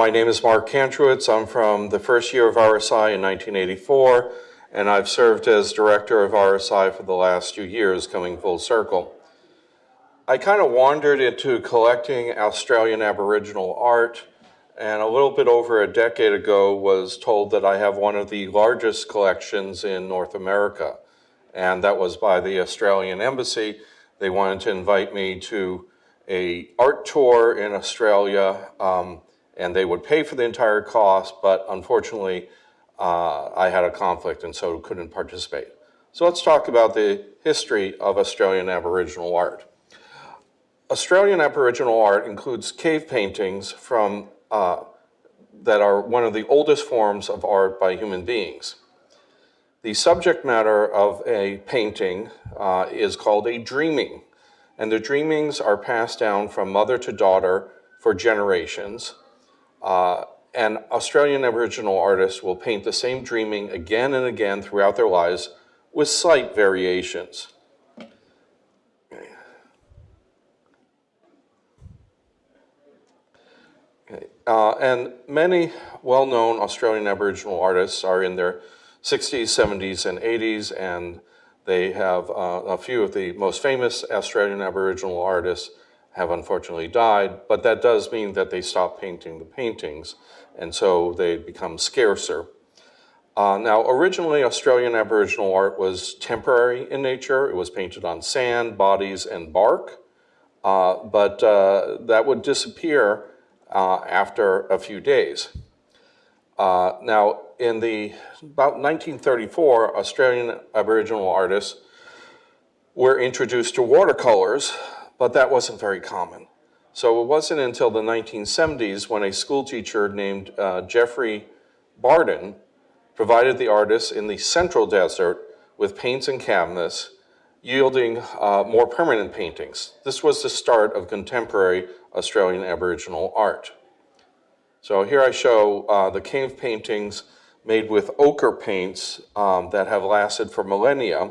My name is Mark Kantrowitz. I'm from the first year of RSI in 1984, and I've served as director of RSI for the last 2 years, coming full circle. I kind of wandered into collecting Australian Aboriginal art, and a little bit over a decade ago was told that I have one of the largest collections in North America, and that was by the Australian Embassy. They wanted to invite me to an art tour in Australia, and they would pay for the entire cost, but unfortunately, I had a conflict and so couldn't participate. So let's talk about the history of Australian Aboriginal art. Australian Aboriginal art includes cave paintings from that are one of the oldest forms of art by human beings. The subject matter of a painting is called a dreaming, and the dreamings are passed down from mother to daughter for generations. And Australian Aboriginal artists will paint the same dreaming again and again throughout their lives with slight variations. And many well-known Australian Aboriginal artists are in their 60s, 70s, and 80s, and they have a few of the most famous Australian Aboriginal artists have unfortunately died, but that does mean that they stop painting the paintings, and so they become scarcer. Now, originally, Australian Aboriginal art was temporary in nature. It was painted on sand, bodies, and bark, but that would disappear after a few days. Now, in about 1934, Australian Aboriginal artists were introduced to watercolors, but that wasn't very common. So it wasn't until the 1970s when a school teacher named Jeffrey Barden provided the artists in the Central Desert with paints and canvas, yielding more permanent paintings. This was the start of contemporary Australian Aboriginal art. So here I show the cave paintings made with ochre paints that have lasted for millennia,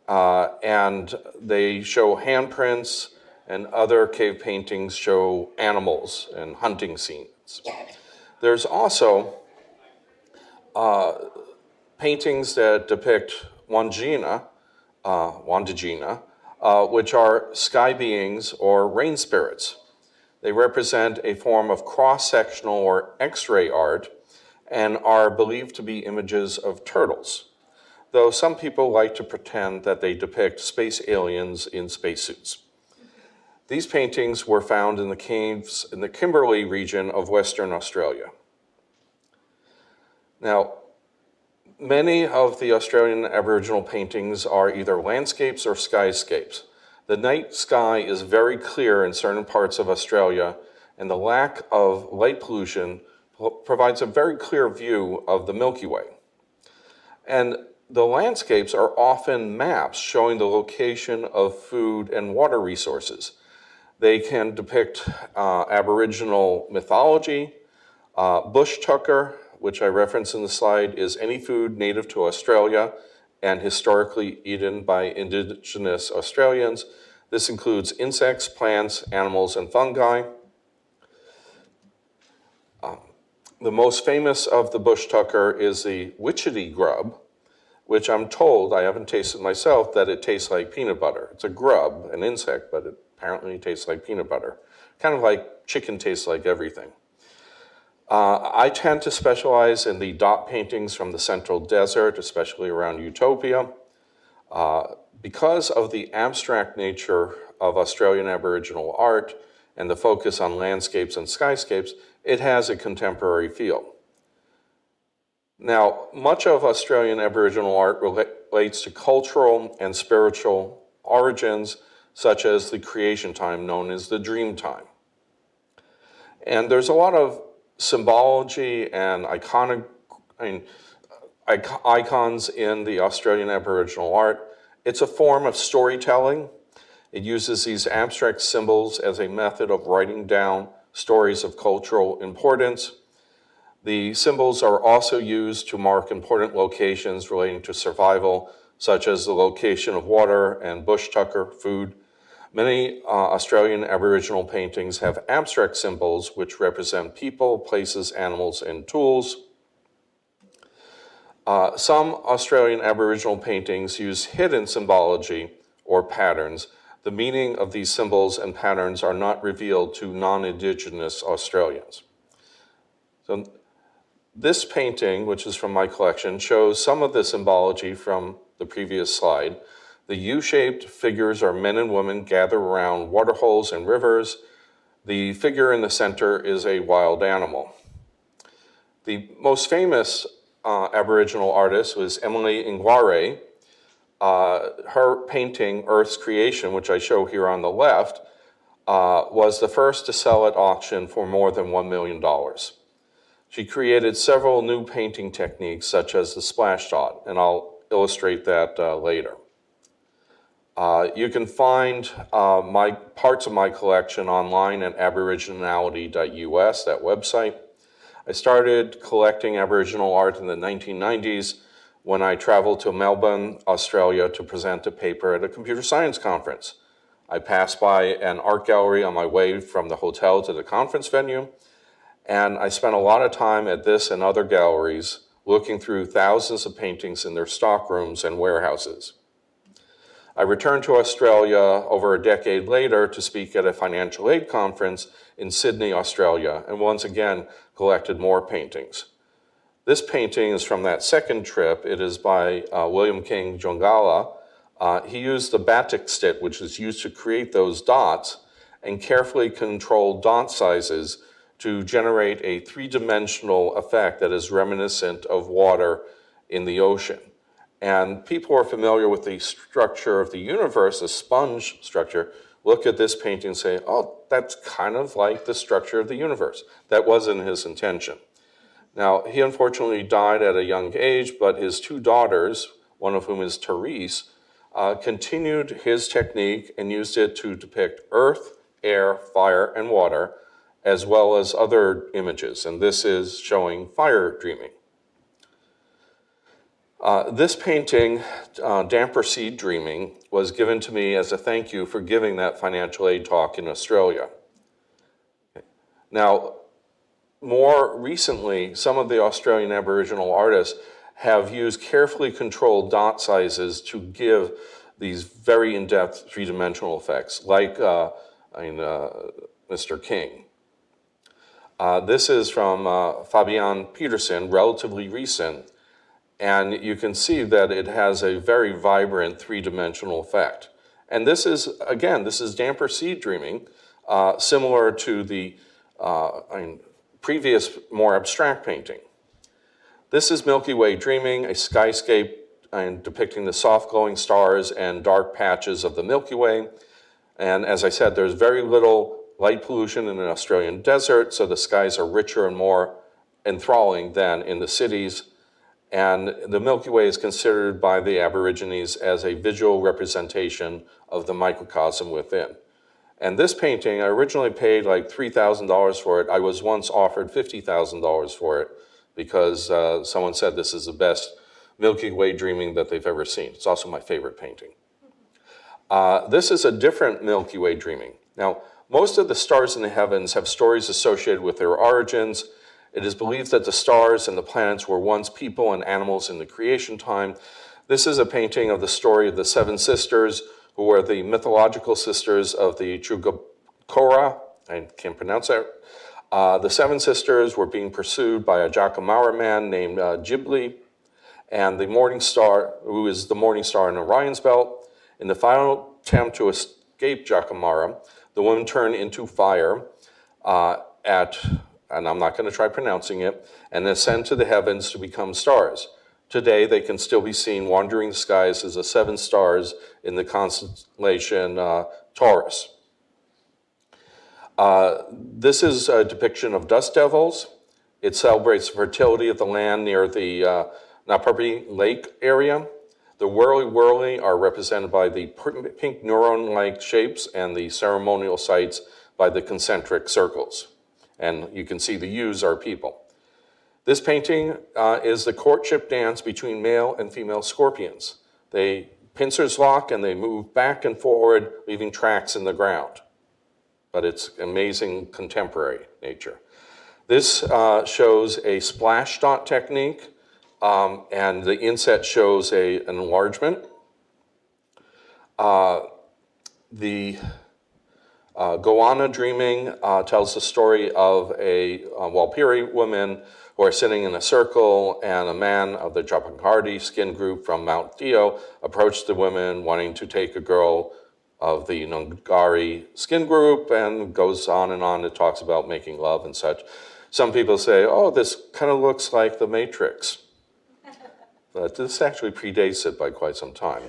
and they show handprints, and other cave paintings show animals and hunting scenes. There's also paintings that depict Wandjina, which are sky beings or rain spirits. They represent a form of cross-sectional or X-ray art and are believed to be images of turtles, though some people like to pretend that they depict space aliens in spacesuits. These paintings were found in the caves in the Kimberley region of Western Australia. Now, many of the Australian Aboriginal paintings are either landscapes or skyscapes. The night sky is very clear in certain parts of Australia, and the lack of light pollution provides a very clear view of the Milky Way. And the landscapes are often maps showing the location of food and water resources. They can depict Aboriginal mythology. Bush tucker, which I reference in the slide, is any food native to Australia and historically eaten by Indigenous Australians. This includes insects, plants, animals, and fungi. The most famous of the bush tucker is the witchetty grub, which I'm told, I haven't tasted myself, that it tastes like peanut butter. It's a grub, an insect, but it apparently tastes like peanut butter. Kind of like chicken tastes like everything. I tend to specialize in the dot paintings from the Central Desert, especially around Utopia. Because of the abstract nature of Australian Aboriginal art and the focus on landscapes and skyscapes, it has a contemporary feel. Now, much of Australian Aboriginal art relates to cultural and spiritual origins, such as the creation time known as the dream time. And there's a lot of symbology and icons in the Australian Aboriginal art. It's a form of storytelling. It uses these abstract symbols as a method of writing down stories of cultural importance. The symbols are also used to mark important locations relating to survival, such as the location of water and bush tucker food. Many Australian Aboriginal paintings have abstract symbols which represent people, places, animals, and tools. Some Australian Aboriginal paintings use hidden symbology or patterns. The meaning of these symbols and patterns are not revealed to non-Indigenous Australians. So this painting, which is from my collection, shows some of the symbology from the previous slide. The U-shaped figures are men and women gathered around waterholes and rivers. The figure in the center is a wild animal. The most famous Aboriginal artist was Emily Ingware. Her painting, Earth's Creation, which I show here on the left, was the first to sell at auction for more than $1 million. She created several new painting techniques, such as the splash dot, and I'll illustrate that later. You can find parts of my collection online at aboriginality.us, that website. I started collecting Aboriginal art in the 1990s when I traveled to Melbourne, Australia to present a paper at a computer science conference. I passed by an art gallery on my way from the hotel to the conference venue, and I spent a lot of time at this and other galleries looking through thousands of paintings in their stockrooms and warehouses. I returned to Australia over a decade later to speak at a financial aid conference in Sydney, Australia, and once again collected more paintings. This painting is from that second trip. It is by William King Jongala. He used the batik stick, which is used to create those dots, and carefully controlled dot sizes to generate a three-dimensional effect that is reminiscent of water in the ocean. And people are familiar with the structure of the universe, the sponge structure. Look at this painting and say, oh, that's kind of like the structure of the universe. That wasn't his intention. Now, he unfortunately died at a young age, but his two daughters, one of whom is Therese, continued his technique and used it to depict earth, air, fire, and water, as well as other images. And this is showing fire dreaming. This painting, Damper Seed Dreaming, was given to me as a thank you for giving that financial aid talk in Australia. Now, more recently, some of the Australian Aboriginal artists have used carefully controlled dot sizes to give these very in-depth three-dimensional effects, like Mr. King. This is from Fabian Peterson, relatively recent, and you can see that it has a very vibrant three-dimensional effect. And this is, again, this is Damper Seed Dreaming, similar to the previous, more abstract painting. This is Milky Way Dreaming, a skyscape depicting the soft glowing stars and dark patches of the Milky Way. And as I said, there's very little light pollution in an Australian desert, so the skies are richer and more enthralling than in the cities. And the Milky Way is considered by the Aborigines as a visual representation of the microcosm within. And this painting, I originally paid like $3,000 for it. I was once offered $50,000 for it because someone said this is the best Milky Way dreaming that they've ever seen. It's also my favorite painting. This is a different Milky Way dreaming. Now, most of the stars in the heavens have stories associated with their origins. It is believed that the stars and the planets were once people and animals in the creation time. This is a painting of the story of the seven sisters, who were the mythological sisters of the Chugacora. I can't pronounce that. The seven sisters were being pursued by a Jacamara man named Cerebly, and the morning star, who is the morning star in Orion's belt. In the final attempt to escape Jacamara, the woman turned into fire and I'm not going to try pronouncing it, and ascend to the heavens to become stars. Today, they can still be seen wandering the skies as the seven stars in the constellation Taurus. This is a depiction of dust devils. It celebrates the fertility of the land near the Naparpi Lake area. The whirly-whirly are represented by the pink neuron-like shapes and the ceremonial sites by the concentric circles. And you can see the U's are people. This painting is the courtship dance between male and female scorpions. They pincers lock and they move back and forward, leaving tracks in the ground. But it's amazing contemporary nature. This shows a splash dot technique, and the inset shows an enlargement. The Goanna dreaming tells the story of a Walpiri woman who are sitting in a circle, and a man of the Japakardi skin group from Mount Dio approached the women wanting to take a girl of the Ngari skin group, and goes on and on. It talks about making love and such. Some people say, oh, this kind of looks like The Matrix. But this actually predates it by quite some time.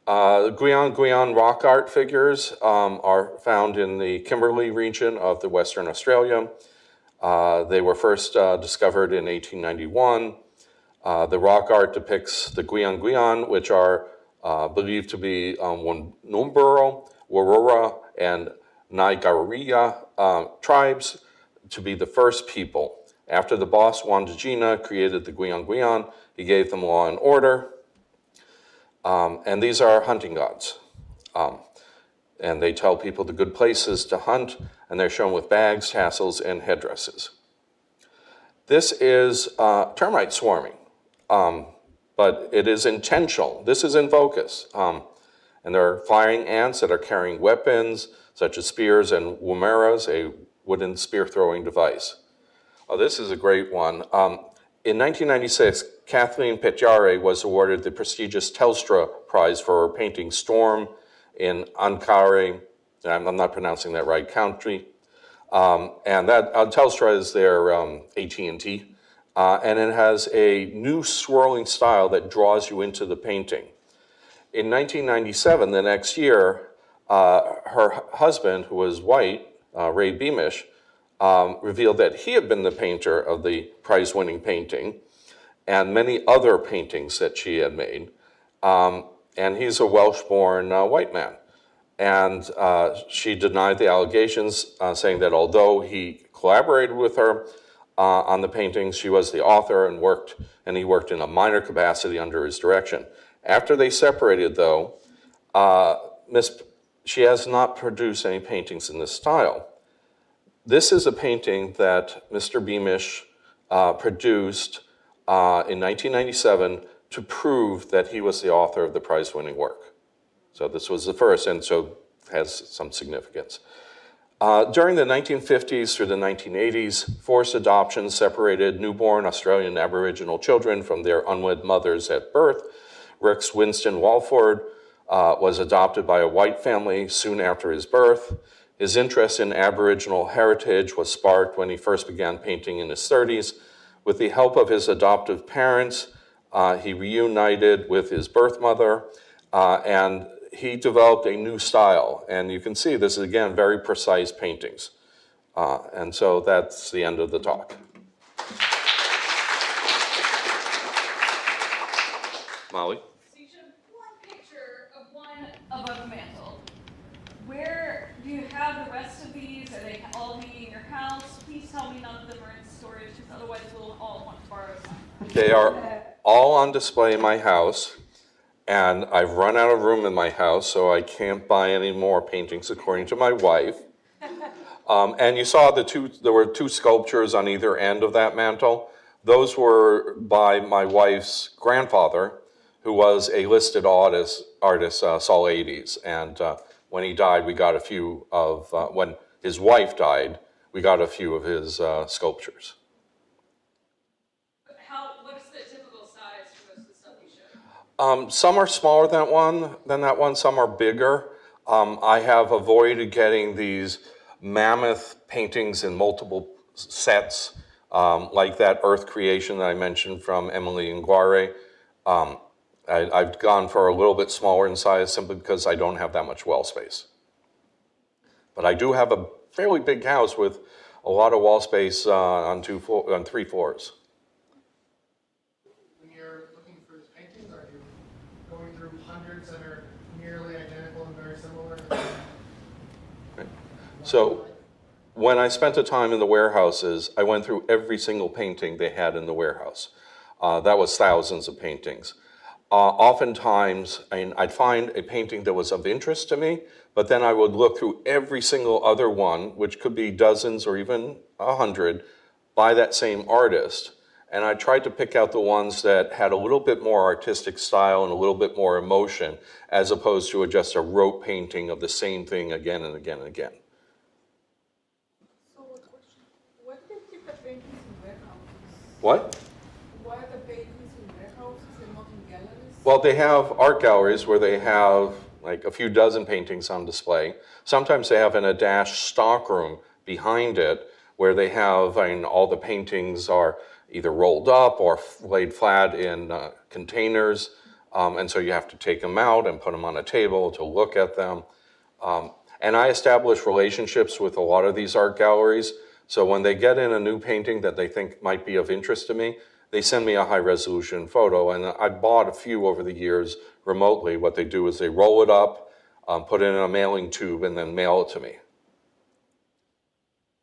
Guian rock art figures are found in the Kimberley region of the Western Australia. They were first discovered in 1891. The rock art depicts the Guian, which are believed to be Wonumburo, Warora, and Naigariya tribes to be the first people. After the boss Wandajina created the Guian, he gave them law and order. And these are hunting gods. And they tell people the good places to hunt, and they're shown with bags, tassels, and headdresses. This is termite swarming, but it is intentional. This is in focus. And there are flying ants that are carrying weapons, such as spears and womeras, a wooden spear-throwing device. Oh, this is a great one. In 1996, Kathleen Petjare was awarded the prestigious Telstra Prize for her painting Storm in Ankara, I'm not pronouncing that right, country. And that Telstra is their AT&T. And it has a new swirling style that draws you into the painting. In 1997, the next year, her husband, who was white, Ray Beamish, revealed that he had been the painter of the prize-winning painting and many other paintings that she had made. And he's a Welsh-born white man. And she denied the allegations, saying that although he collaborated with her on the paintings, she was the author and he worked in a minor capacity under his direction. After they separated, though, she has not produced any paintings in this style. This is a painting that Mr. Beamish produced in 1997 to prove that he was the author of the prize-winning work. So this was the first, and so has some significance. During the 1950s through the 1980s, forced adoption separated newborn Australian Aboriginal children from their unwed mothers at birth. Rex Winston Walford was adopted by a white family soon after his birth. His interest in Aboriginal heritage was sparked when he first began painting in his 30s. With the help of his adoptive parents, he reunited with his birth mother, and he developed a new style. And you can see this is, again, very precise paintings. And so that's the end of the talk. Molly? So you showed one picture of one above the mantle. Where do you have the rest of these? Are they all hanging in your house? Please tell me none of them are in storage, because otherwise we'll all want to borrow some. They are all on display in my house, and I've run out of room in my house, so I can't buy any more paintings, according to my wife. And you saw there were two sculptures on either end of that mantle. Those were by my wife's grandfather, who was a listed artist Saul 80s. And when he died, we got a few of, when his wife died, we got a few of his sculptures. What's the typical size for most of the stuff you showed? Some are smaller than that one, some are bigger. I have avoided getting these mammoth paintings in multiple sets, like that earth creation that I mentioned from Emily Nguare. I've gone for a little bit smaller in size simply because I don't have that much wall space. But I do have a fairly big house with a lot of wall space on 3 floors. When you're looking for these paintings, are you going through hundreds that are nearly identical and very similar? Right. So when I spent the time in the warehouses, I went through every single painting they had in the warehouse. That was thousands of paintings. oftentimes I'd find a painting that was of interest to me, but then I would look through every single other one, which could be dozens or even 100, by that same artist. And I tried to pick out the ones that had a little bit more artistic style and a little bit more emotion, as opposed to just a rote painting of the same thing again and again and again. So a question, why do they keep the paintings in warehouses? What? Why are the paintings in warehouses and not in galleries? Well, they have art galleries where they have like a few dozen paintings on display. Sometimes they have in a dash stockroom behind it where they have, all the paintings are either rolled up or laid flat in containers. And so you have to take them out and put them on a table to look at them. And I establish relationships with a lot of these art galleries. So when they get in a new painting that they think might be of interest to me, they send me a high resolution photo. And I bought a few over the years remotely. What they do is they roll it up, put it in a mailing tube, and then mail it to me.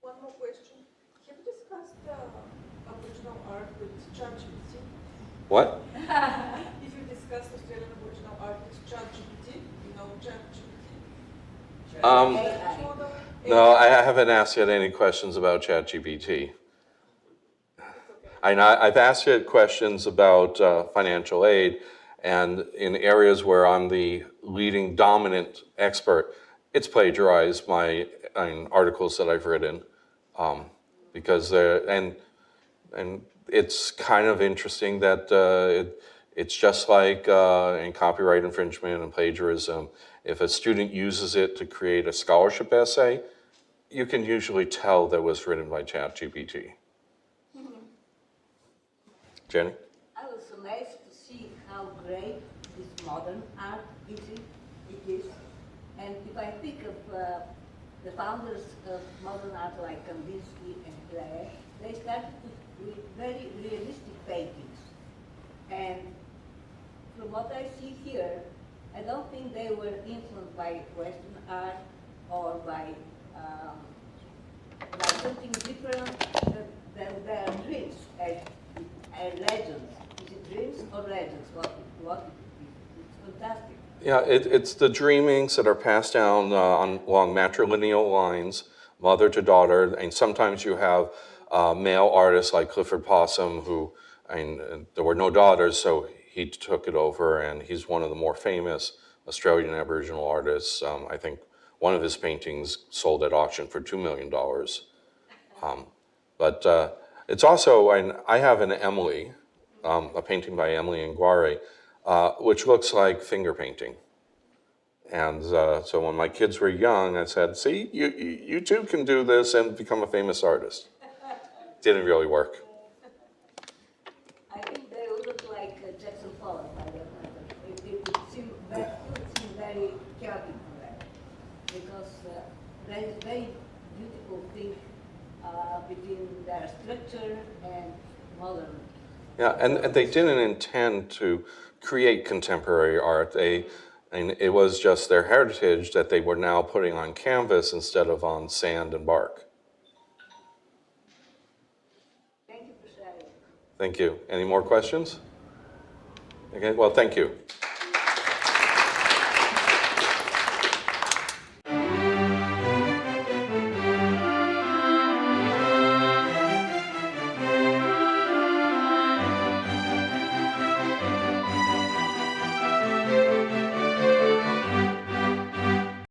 One more question. Have you discussed Aboriginal art with ChatGPT? What? If you discussed Australian Aboriginal art with ChatGPT, you know ChatGPT? No, I haven't asked yet any questions about ChatGPT. I've asked it questions about financial aid, and in areas where I'm the leading dominant expert, it's plagiarized my articles that I've written, because and it's kind of interesting that it's just like in copyright infringement and plagiarism. If a student uses it to create a scholarship essay, you can usually tell that it was written by ChatGPT. Jenny? I was amazed to see how great this modern art is. And if I think of the founders of modern art like Kantrowitz and Clare, they started with very realistic paintings. And from what I see here, I don't think they were influenced by Western art or by something different than their dreams and legends. Is it dreams or legends? What it is? It's fantastic. Yeah, it's the dreamings that are passed down along matrilineal lines, mother to daughter, and sometimes you have male artists like Clifford Possum who, there were no daughters, so he took it over, and he's one of the more famous Australian Aboriginal artists. I think one of his paintings sold at auction for $2 million. But it's also, I have an Emily, a painting by Emily Nguare, which looks like finger painting. And so when my kids were young, I said, see, you too can do this and become a famous artist. Didn't really work. I think they would look like Jackson Pollock. I don't know. It seemed very chaotic for them because there is very beautiful thing between their structure and modern. Yeah, and they didn't intend to create contemporary art. And it was just their heritage that they were now putting on canvas instead of on sand and bark. Thank you for sharing. Thank you. Any more questions? Okay, well, thank you.